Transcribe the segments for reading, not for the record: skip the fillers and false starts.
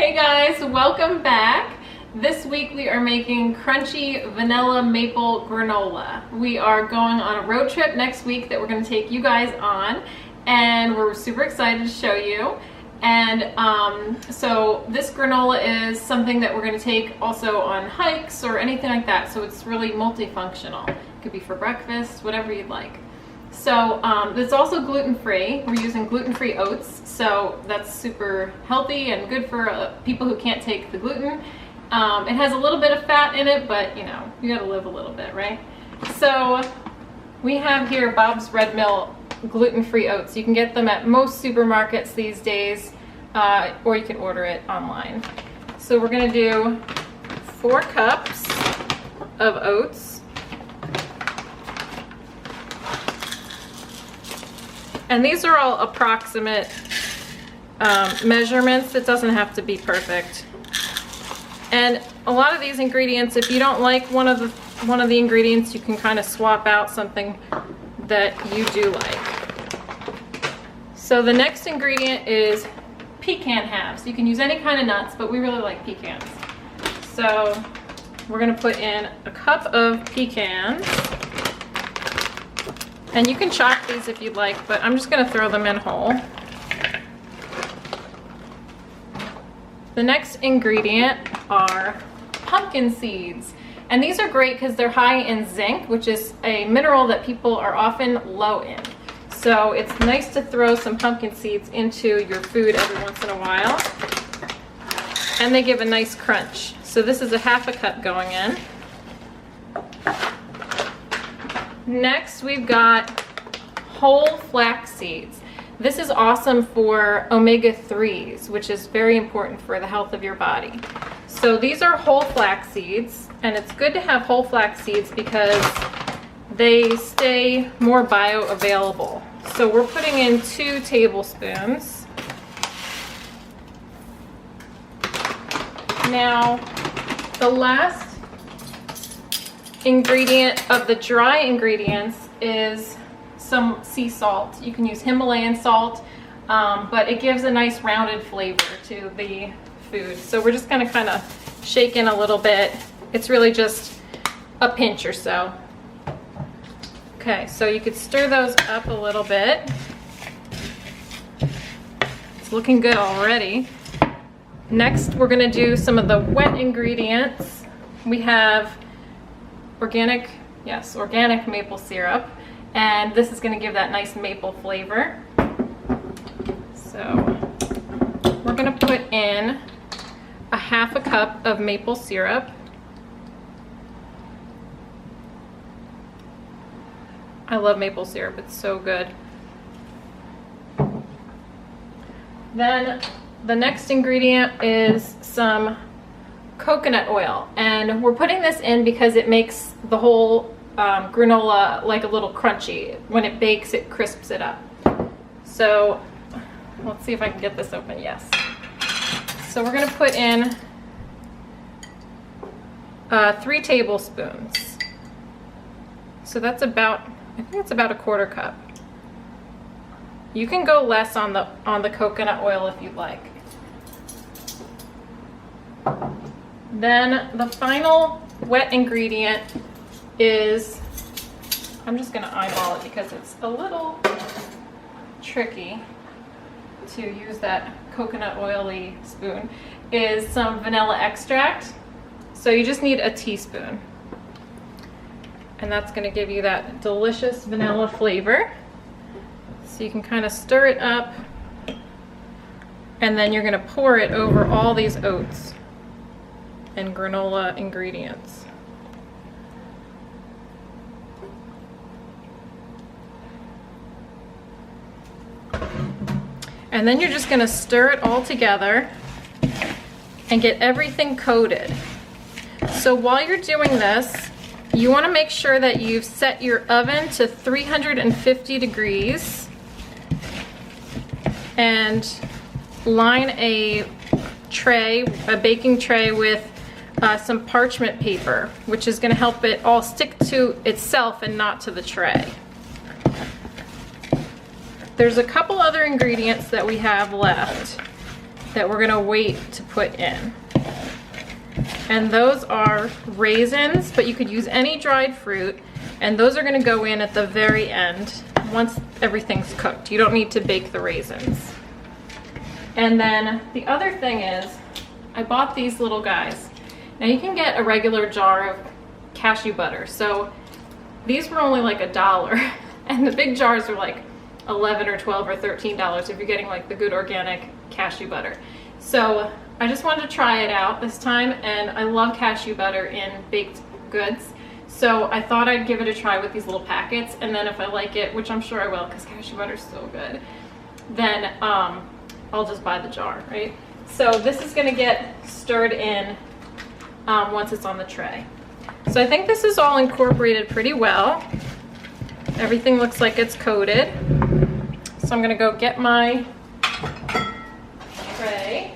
Hey guys, welcome back. This week we are making Crunchy Vanilla Maple Granola. We are going on a road trip next week that we're going to take you guys on, and we're super excited to show you. And so this granola is something that we're going to take also on hikes or anything like that, so it's really multifunctional. It could be for breakfast, whatever you'd like. So it's also gluten-free. We're using gluten-free oats, so that's super healthy and good for people who can't take the gluten. It has a little bit of fat in it, but you know, you gotta live a little bit, right? So we have here Bob's Red Mill gluten-free oats. You can get them at most supermarkets these days, or you can order it online. So we're gonna do 4 cups of oats. And these are all approximate measurements. It doesn't have to be perfect. And a lot of these ingredients, if you don't like one of the ingredients, you can kind of swap out something that you do like. So the next ingredient is pecan halves. You can use any kind of nuts, but we really like pecans. So we're gonna put in a cup of pecans. And you can chop these if you'd like, but I'm just gonna throw them in whole. The next ingredient are pumpkin seeds. And these are great because they're high in zinc, which is a mineral that people are often low in. So it's nice to throw some pumpkin seeds into your food every once in a while. And they give a nice crunch. So this is a half a cup going in. Next, we've got whole flax seeds. This is awesome for omega-3s, which is very important for the health of your body. So these are whole flax seeds, and it's good to have whole flax seeds because they stay more bioavailable. So we're putting in 2 tablespoons. Now, the last ingredient of the dry ingredients is some sea salt. You can use Himalayan salt, but it gives a nice rounded flavor to the food. So we're just going to kind of shake in a little bit. It's really just a pinch or so. Okay, so you could stir those up a little bit. It's looking good already. Next, we're going to do some of the wet ingredients. We have organic maple syrup, and this is going to give that nice maple flavor. So we're going to put in a half a cup of maple syrup. I love maple syrup, it's so good. Then the next ingredient is some coconut oil, and we're putting this in because it makes the whole granola like a little crunchy. When it bakes, it crisps it up. So let's see if I can get this open. Yes. So we're going to put in 3 tablespoons. So that's about, I think it's about a 1/4 cup. You can go less on the coconut oil if you'd like. Then the final wet ingredient is, I'm just going to eyeball it because it's a little tricky to use that coconut oily spoon, is some vanilla extract. So you just need a teaspoon. And that's going to give you that delicious vanilla flavor. So you can kind of stir it up, and then you're going to pour it over all these oats and granola ingredients. And then you're just going to stir it all together and get everything coated. So while you're doing this, you want to make sure that you've set your oven to 350 degrees and line a baking tray with some parchment paper, which is going to help it all stick to itself and not to the tray. There's a couple other ingredients that we have left. that we're gonna wait to put in. And those are raisins, but you could use any dried fruit. And those are gonna go in at the very end once everything's cooked. You don't need to bake the raisins. And then the other thing is, I bought these little guys. Now you can get a regular jar of cashew butter. So these were only like $1, and the big jars are like $11 or $12 or $13 if you're getting like the good organic cashew butter. So I just wanted to try it out this time, and I love cashew butter in baked goods. So I thought I'd give it a try with these little packets, and then if I like it, which I'm sure I will because cashew butter is so good, then I'll just buy the jar, right? So this is gonna get stirred in once it's on the tray. So I think this is all incorporated pretty well. Everything looks like it's coated. So I'm gonna go get my tray.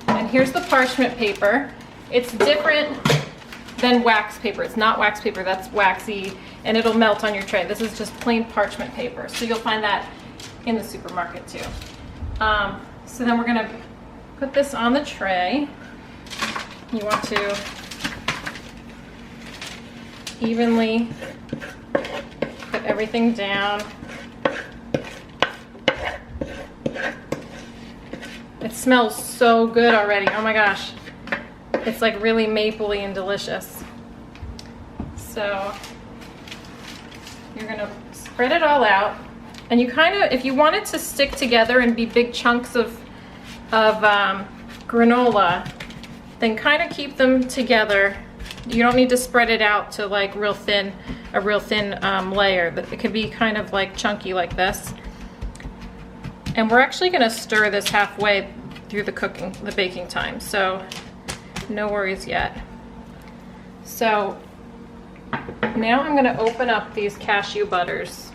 And here's the parchment paper. It's different than wax paper. It's not wax paper, that's waxy, and it'll melt on your tray. This is just plain parchment paper. So you'll find that in the supermarket too. So then we're gonna put this on the tray. You want to evenly put everything down. It smells so good already. Oh my gosh. It's like really mapley and delicious. So you're gonna spread it all out. And you kind of, if you want it to stick together and be big chunks of granola, then kind of keep them together. You don't need to spread it out to like a real thin layer. It could be kind of like chunky like this. And we're actually gonna stir this halfway through the baking time. So no worries yet. So now I'm gonna open up these cashew butters.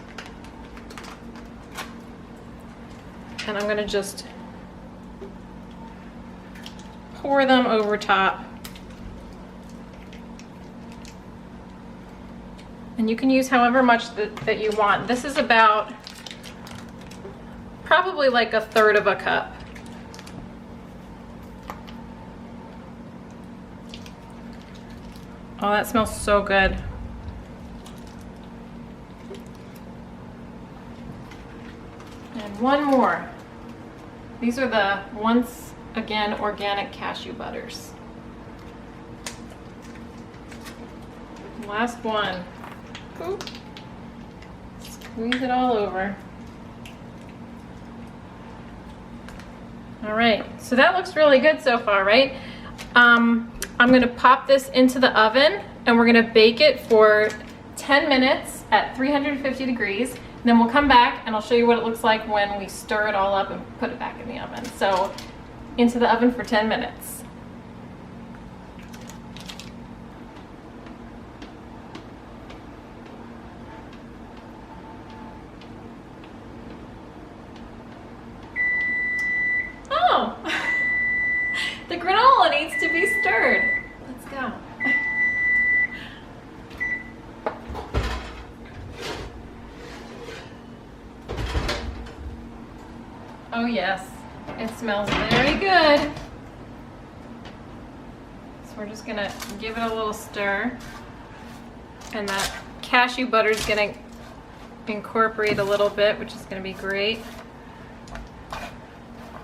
And I'm gonna just pour them over top. And you can use however much that you want. This is about probably like 1/3 of a cup. Oh, that smells so good. And one more. These are the once again organic cashew butters. Last one. Oop. Squeeze it all over. All right, so that looks really good so far, right? I'm gonna pop this into the oven and we're gonna bake it for 10 minutes at 350 degrees. And then we'll come back and I'll show you what it looks like when we stir it all up and put it back in the oven. So into the oven for 10 minutes. Oh, the granola needs to be stirred. Let's go. Oh yes, it smells very good. So we're just gonna give it a little stir. And that cashew butter is gonna incorporate a little bit, which is gonna be great.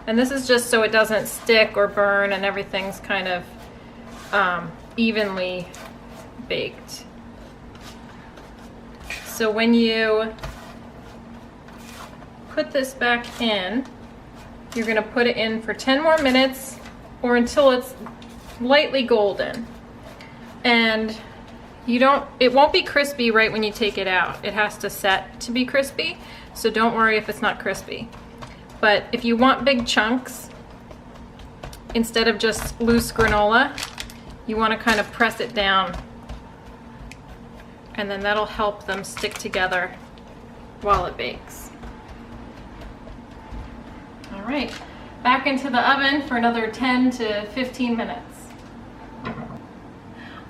And this is just so it doesn't stick or burn and everything's kind of evenly baked. So when you put this back in, you're gonna put it in for 10 more minutes or until it's lightly golden. And it won't be crispy right when you take it out. It has to set to be crispy, so don't worry if it's not crispy. But if you want big chunks, instead of just loose granola, you want to kind of press it down. And then that'll help them stick together while it bakes. All right, back into the oven for another 10 to 15 minutes.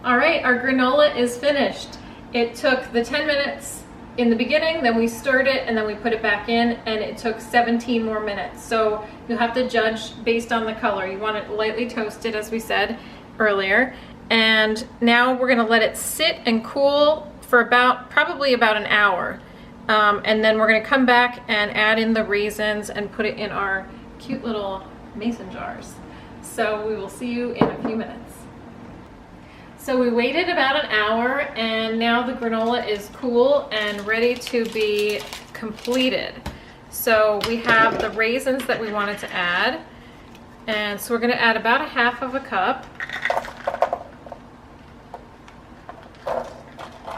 All right, our granola is finished. It took the 10 minutes in the beginning, then we stirred it, and then we put it back in, and it took 17 more minutes. So you'll have to judge based on the color. You want it lightly toasted, as we said earlier. And now we're gonna let it sit and cool for probably about an hour. And then we're gonna come back and add in the raisins and put it in our cute little mason jars. So we will see you in a few minutes. So we waited about an hour, and now the granola is cool and ready to be completed. So we have the raisins that we wanted to add. And so we're gonna add about a half of a cup.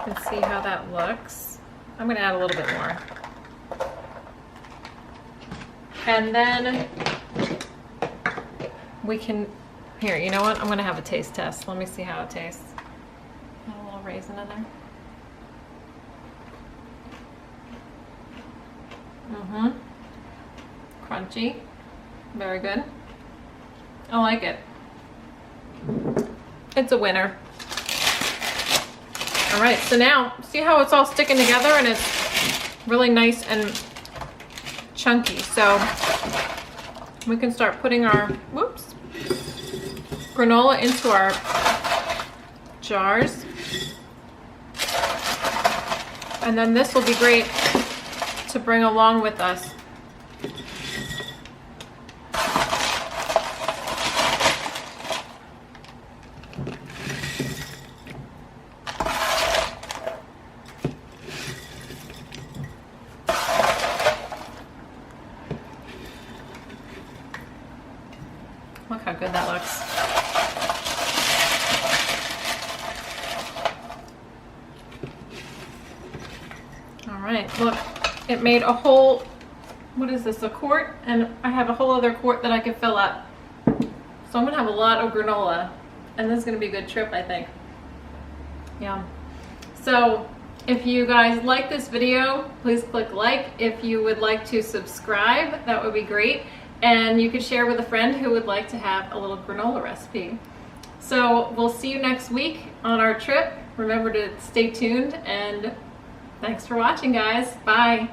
And see how that looks. I'm gonna add a little bit more. And then we can, here, you know what? I'm gonna have a taste test. Let me see how it tastes. Add a little raisin in there. Crunchy, very good. I like it. It's a winner. All right, so now, see how it's all sticking together and it's really nice and chunky. So we can start putting our, granola into our jars. And then this will be great to bring along with us. Look how good that looks. All right, look, it made a whole, what is this, a quart? And I have a whole other quart that I could fill up. So I'm gonna have a lot of granola, and this is gonna be a good trip, I think. Yeah. So if you guys like this video, please click like. If you would like to subscribe, that would be great. And you could share with a friend who would like to have a little granola recipe. So we'll see you next week on our trip. Remember to stay tuned, and thanks for watching, guys. Bye.